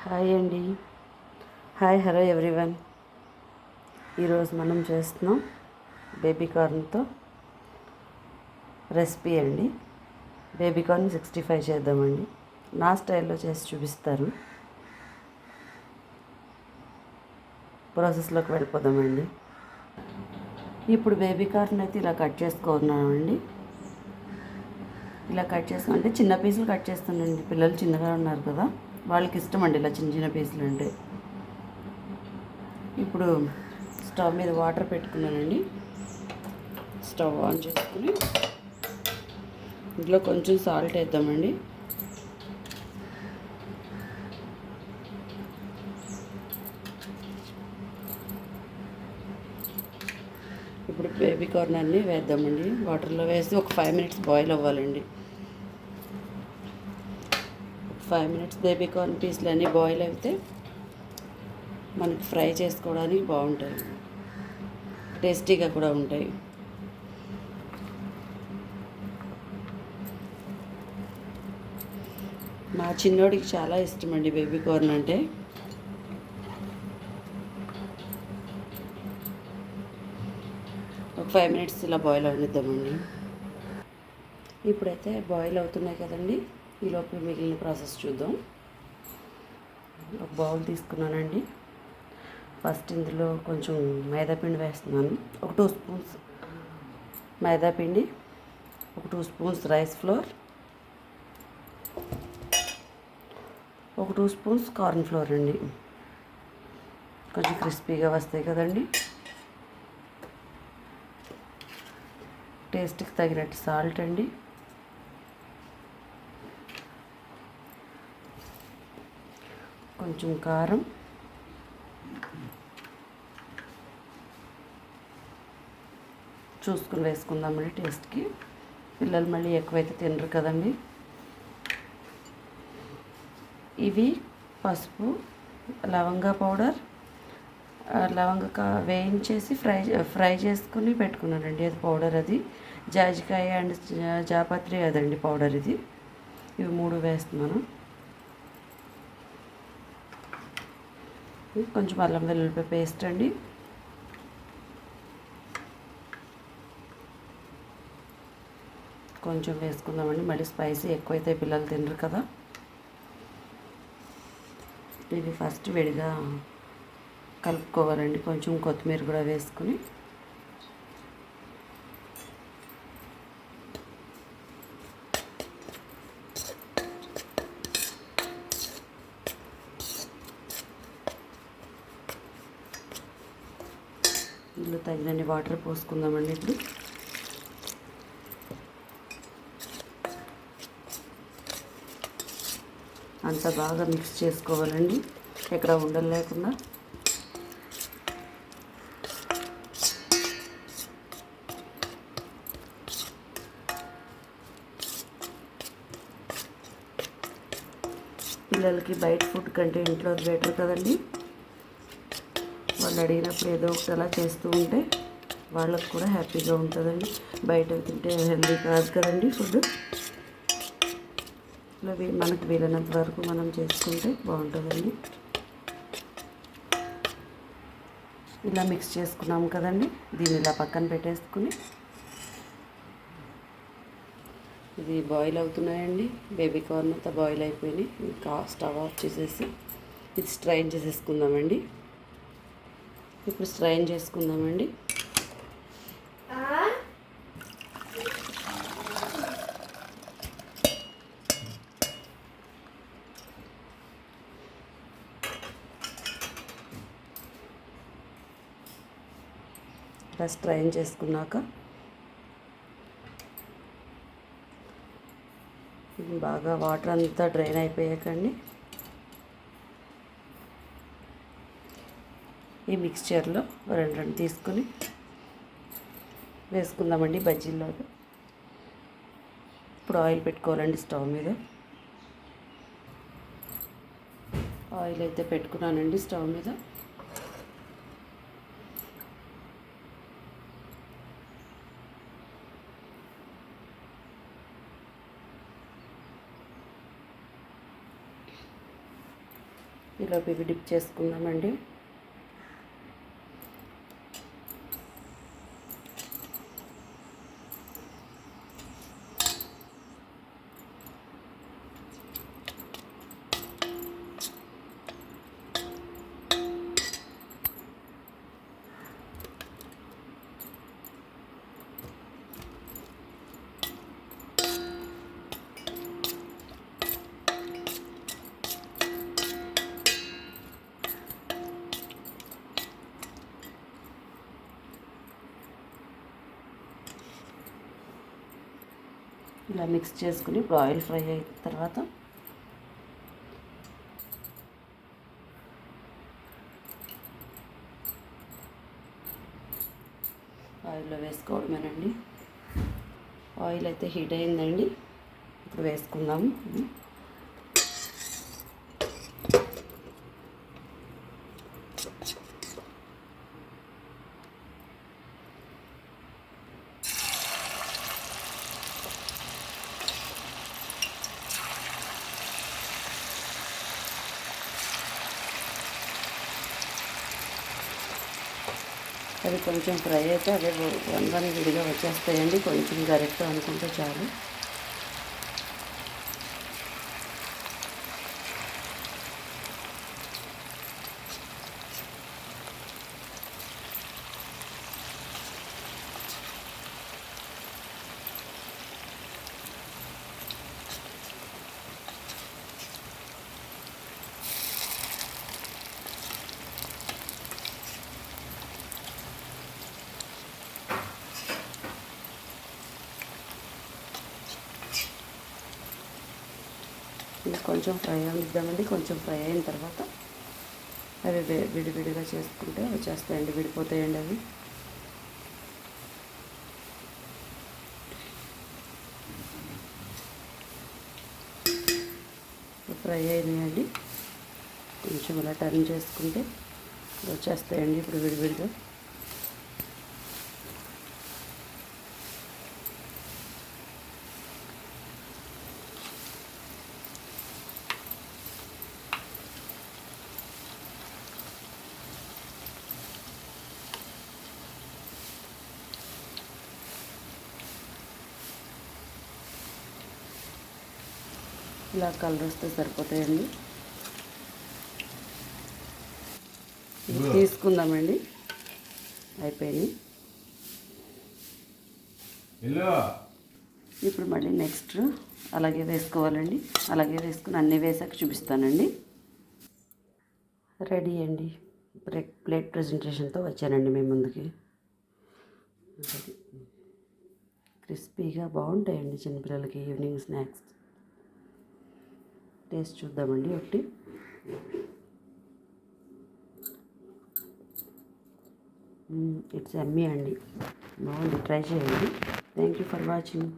Hi అండి. Hi, hello everyone. ఈరోజు మనం చేస్తున్నాం బేబీ కార్న్తో రెసిపీ అండి. బేబీ కార్న్ 65 చేద్దామండి. నా స్టైల్లో చేసి చూపిస్తారు. ప్రాసెస్లోకి వెళ్ళిపోదామండి. ఇప్పుడు బేబీ కార్న్ అయితే ఇలా కట్ చేసుకున్నామండి. ఇలా కట్ చేసుకుంటే చిన్న పీసులు కట్ చేస్తానండి. పిల్లలు చిన్నగా ఉన్నారు కదా, వాళ్ళకి ఇష్టం అండి ఇలా చిన్న చిన్న పీసులు అంటే. ఇప్పుడు స్టవ్ మీద వాటర్ పెట్టుకున్నానండి. స్టవ్ ఆన్ చేసుకుని ఇందులో కొంచెం సాల్ట్ వేద్దామండి. ఇప్పుడు బేబీ కార్న్ అన్నీ వేద్దామండి. వాటర్లో వేసి ఒక 5 minutes బాయిల్ అవ్వాలండి. 5 minutes బేబీ కార్న్ పీసులు అన్నీ బాయిల్ అయితే మనకి ఫ్రై చేసుకోవడానికి బాగుంటాయి, టేస్టీగా కూడా ఉంటాయి. మా చిన్నోడికి చాలా ఇష్టం అండి బేబీ కార్న్ అంటే. ఒక 5 minutes ఇలా బాయిల్ అవనిద్దామండి. ఇప్పుడైతే బాయిల్ అవుతున్నాయి కదండి, ఈలోపు మిగిలిన ప్రాసెస్ చూద్దాం. ఒక బౌల్ తీసుకున్నానండి. ఫస్ట్ ఇందులో కొంచెం మైదాపిండి వేస్తున్నాను. ఒక 2 spoons మైదాపిండి, ఒక 2 spoons రైస్ ఫ్లోర్, ఒక 2 spoons కార్న్ ఫ్లోర్ అండి. కొంచెం క్రిస్పీగా వస్తాయి కదండి. టేస్ట్కి తగినట్టు సాల్ట్ అండి. కొంచెం కారం, చూసుకుని వేసుకుందామండి టేస్ట్కి. పిల్లలు మళ్ళీ ఎక్కువైతే తినరు కదండి. ఇవి పసుపు, లవంగా పౌడర్, వేయించేసి ఫ్రై చేసుకుని పెట్టుకున్నానండి. అది పౌడర్. అది జాజికాయ అండ్ జాపత్రి అదండి పౌడర్. ఇది ఇవి 3 వేస్తున్నాను. కొంచెం అల్లం వెల్లుల్లిపాయ పేస్ట్ అండి. కొంచెం వేసుకుందామండి, మళ్ళీ స్పైసీ ఎక్కువైతే పిల్లలు తినరు కదా. ఇది ఫస్ట్ విడిగా కలుపుకోవాలండి. కొంచెం కొత్తిమీర కూడా వేసుకుని ఇందులో తగినన్ని వాటర్ పోసుకుందామండి. ఇప్పుడు అంతా బాగా మిక్స్ చేసుకోవాలండి, ఎక్కడ ఉండలు లేకుండా. పిల్లలకి బయట ఫుడ్ కంటే ఇంట్లో బెటర్ కదండి. వాళ్ళు అడిగినప్పుడు ఏదో ఒకటి అలా చేస్తూ ఉంటే వాళ్ళకు కూడా హ్యాపీగా ఉంటుందండి. బయట తింటే హెల్దీ కాదు కదండి ఫుడ్. ఇలా మనకు వీలైనంత వరకు మనం చేసుకుంటే బాగుంటుందండి. ఇలా మిక్స్ చేసుకున్నాము కదండి, దీన్ని ఇలా పక్కన పెట్టేసుకుని ఇది బాయిల్ అవుతున్నాయండి. బేబీ కార్న్ అంతా బాయిల్ అయిపోయినాయి. ఇంకా స్టవ్ ఆఫ్ చేసేసి ఇది స్ట్రైన్ చేసేసుకుందామండి. ఇప్పుడు స్ట్రైన్ చేసుకుందామండి. ఇలా స్ట్రైన్ చేసుకున్నాక బాగా వాటర్ అంతా డ్రైన్ అయిపోయాకండి ఈ మిక్స్చర్లో రెండు తీసుకుని వేసుకుందామండి బజ్జీల్లాగా. ఇప్పుడు ఆయిల్ పెట్టుకోవాలండి స్టవ్ మీద. ఆయిల్ అయితే పెట్టుకున్నానండి స్టవ్ మీద. ఈలోపు ఇవి డిప్ చేసుకుందామండి. ఇలా మిక్స్ చేసుకుని ఇప్పుడు ఆయిల్ ఫ్రై అయిన తర్వాత ఆయిల్లో వేసుకోవడమేనండి. ఆయిల్ అయితే హీట్ అయిందండి. ఇప్పుడు వేసుకుందాము. అవి కొంచెం ఫ్రై అయితే అవే వన్ విడిగా వచ్చేస్తాయండి. కొంచెం గరిటెతో అనుకుంటే చాలు. ఇది కొంచెం ఫ్రై అనిద్దామండి. కొంచెం ఫ్రై అయిన తర్వాత అవి విడివిడిగా చేసుకుంటే వచ్చేస్తాయండి, విడిపోతాయండి అవి. ఫ్రై అయినాయండి. కొంచెం ఇలా టర్న్ చేసుకుంటే వచ్చేస్తాయండి ఇప్పుడు విడివిడిగా. ఇలా కలర్ వస్తే సరిపోతాయండి. ఇది తీసుకుందామండి. అయిపోయినాయి. ఇప్పుడు మళ్ళీ నెక్స్ట్ అలాగే వేసుకోవాలండి. అలాగే వేసుకుని అన్నీ వేసాక చూపిస్తానండి. రెడీ అండి. ప్లేట్ ప్రజెంటేషన్తో వచ్చానండి మేము ముందుకి. క్రిస్పీగా బాగుంటాయండి చిన్నపిల్లలకి ఈవినింగ్ స్నాక్స్. టేస్ట్ చూద్దామండి ఒకటి. ఇట్స్ యమ్మీ అండి. బాగుంది, ట్రై చేయండి. Thank you for watching.